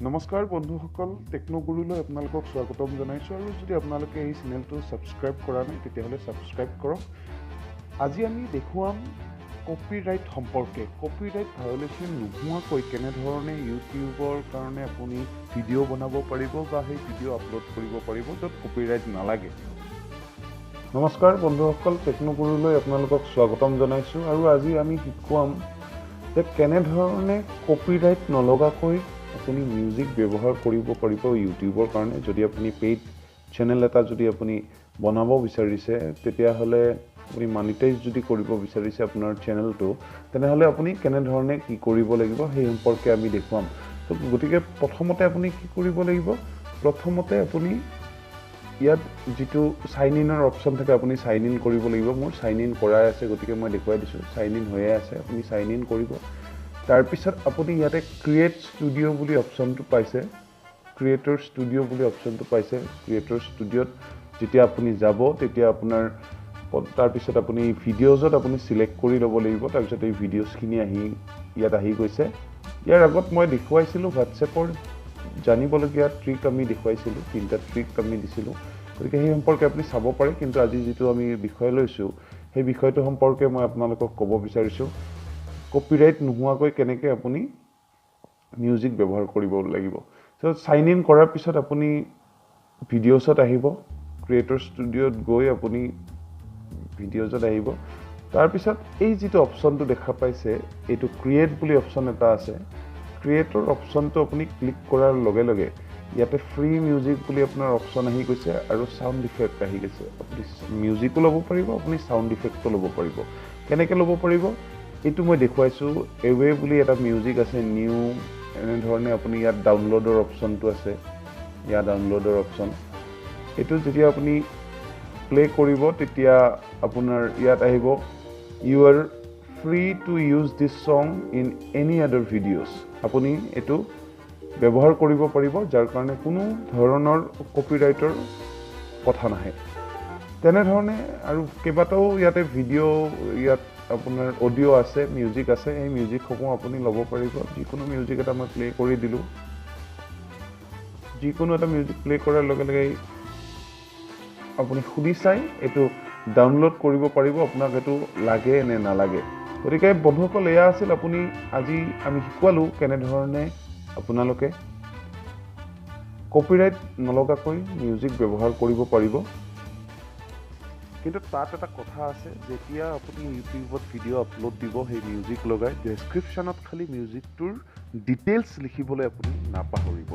নমস্কাৰ বন্ধুসকল টেকনোগুৰুলৈ আপোনালোকক স্বাগতম জনাইছোঁ আৰু যদি আপোনালোকে এই চেনেলটো সাবস্ক্ৰাইব কৰা নাই তেতিয়াহ'লে সাবস্ক্ৰাইব কৰক। আজি আমি দেখুৱাম কপিৰাইট সম্পৰ্কে কপিৰাইট ভায়োলেশ্যন নোহোৱাকৈ কেনেধৰণে ইউটিউবৰ কাৰণে আপুনি ভিডিঅ' বনাব পাৰিব বা সেই ভিডিঅ' আপলোড কৰিব পাৰিব য'ত কপিৰাইট নালাগে। নমস্কাৰ বন্ধুসকল টেকনোগুৰুলৈ আপোনালোকক স্বাগতম জনাইছোঁ আৰু আজি আমি শিকুৱাম যে কেনেধৰণে কপিৰাইট নলগাকৈ আপুনি মিউজিক ব্যৱহাৰ কৰিব পাৰিব ইউটিউবৰ কাৰণে। যদি আপুনি পেইড চেনেল এটা যদি আপুনি বনাব বিচাৰিছে তেতিয়াহ'লে আপুনি মনিটাইজ যদি কৰিব বিচাৰিছে আপোনাৰ চেনেলটো তেনেহ'লে আপুনি কেনেধৰণে কি কৰিব লাগিব সেই সম্পৰ্কে আমি দেখুৱাম। তো গতিকে প্ৰথমতে আপুনি কি কৰিব লাগিব, প্ৰথমতে আপুনি ইয়াত যিটো সাইন ইনৰ অপশ্যন থাকে আপুনি সাইন ইন কৰিব লাগিব। মোৰ সাইন ইন কৰাই আছে গতিকে মই দেখুৱাই দিছোঁ, সাইন ইন হৈয়ে আছে, আপুনি সাইন ইন কৰিব। তাৰপিছত আপুনি ইয়াতে ক্ৰিয়েট ষ্টুডিঅ' বুলি অপশ্যনটো পাইছে, ক্ৰিয়েটৰ ষ্টুডিঅ' বুলি অপশ্যনটো পাইছে। ক্ৰিয়েটৰ ষ্টুডিঅ'ত যেতিয়া আপুনি যাব তেতিয়া আপোনাৰ তাৰপিছত আপুনি ভিডিঅ'জত আপুনি চিলেক্ট কৰি ল'ব লাগিব। তাৰপিছত এই ভিডিঅ'জখিনি ইয়াত আহি গৈছে। ইয়াৰ আগত মই দেখুৱাইছিলোঁ হোৱাটছএপৰ জানিবলগীয়া ট্ৰিক আমি দেখুৱাইছিলোঁ, 3টা ট্ৰিক আমি দিছিলোঁ, গতিকে সেই সম্পৰ্কে আপুনি চাব পাৰে। কিন্তু আজি যিটো আমি বিষয় লৈছোঁ সেই বিষয়টো সম্পৰ্কে মই আপোনালোকক ক'ব বিচাৰিছোঁ কপিৰাইট নোহোৱাকৈ কেনেকৈ আপুনি মিউজিক ব্যৱহাৰ কৰিব লাগিব। চ' সাইন ইন কৰাৰ পিছত আপুনি ভিডিঅ'ছত আহিব, ক্ৰিয়েটৰ ষ্টুডিঅ'ত গৈ আপুনি ভিডিঅ'জত আহিব। তাৰপিছত এই যিটো অপশ্যনটো দেখা পাইছে এইটো ক্ৰিয়েট বুলি অপশ্যন এটা আছে। ক্ৰিয়েটৰ অপশ্যনটো আপুনি ক্লিক কৰাৰ লগে লগে ইয়াতে ফ্ৰী মিউজিক বুলি আপোনাৰ অপশ্যন আহি গৈছে আৰু চাউণ্ড ইফেক্ট আহি গৈছে। আপুনি মিউজিকো ল'ব পাৰিব, আপুনি চাউণ্ড ইফেক্টটো ল'ব পাৰিব। কেনেকৈ ল'ব পাৰিব এইটো মই দেখুৱাইছোঁ। এৱে বুলি এটা মিউজিক আছে নিউ, এনেধৰণে আপুনি ইয়াত ডাউনলোডৰ অপশ্যনটো আছে, ইয়াত ডাউনলোডৰ অপশ্যন। এইটো যেতিয়া আপুনি প্লে কৰিব তেতিয়া আপোনাৰ ইয়াত আহিব you are free to use this song in any other videos. আপুনি এইটো ব্যৱহাৰ কৰিব পাৰিব যাৰ কাৰণে কোনো ধৰণৰ কপিৰাইটৰ কথা নাহে। তেনেধৰণে আৰু কেইবাটাও ইয়াতে ইয়াত আপোনাৰ অডিঅ' আছে, মিউজিক আছে, এই মিউজিকসমূহ আপুনি ল'ব পাৰিব। যিকোনো মিউজিক এটা মই প্লে কৰি দিলোঁ, যিকোনো এটা মিউজিক প্লে কৰাৰ লগে লগে আপুনি শুনি চাই এইটো ডাউনলোড কৰিব পাৰিব, আপোনাক এইটো লাগে নে নালাগে। গতিকে বন্ধুসকল এয়া আছিল আজি আমি শিকোৱালোঁ কেনেধৰণে আপোনালোকে কপিৰাইট নলগাকৈ মিউজিক ব্যৱহাৰ কৰিব পাৰিব। কিন্তু তাত এটা কথা আছে, যেতিয়া আপুনি ইউটিউবত ভিডিঅ' আপলোড দিব সেই মিউজিক লগাই ডেছক্ৰিপশ্যনত খালি মিউজিকটোৰ ডিটেইলছ লিখিবলৈ আপুনি নাপাহৰিব।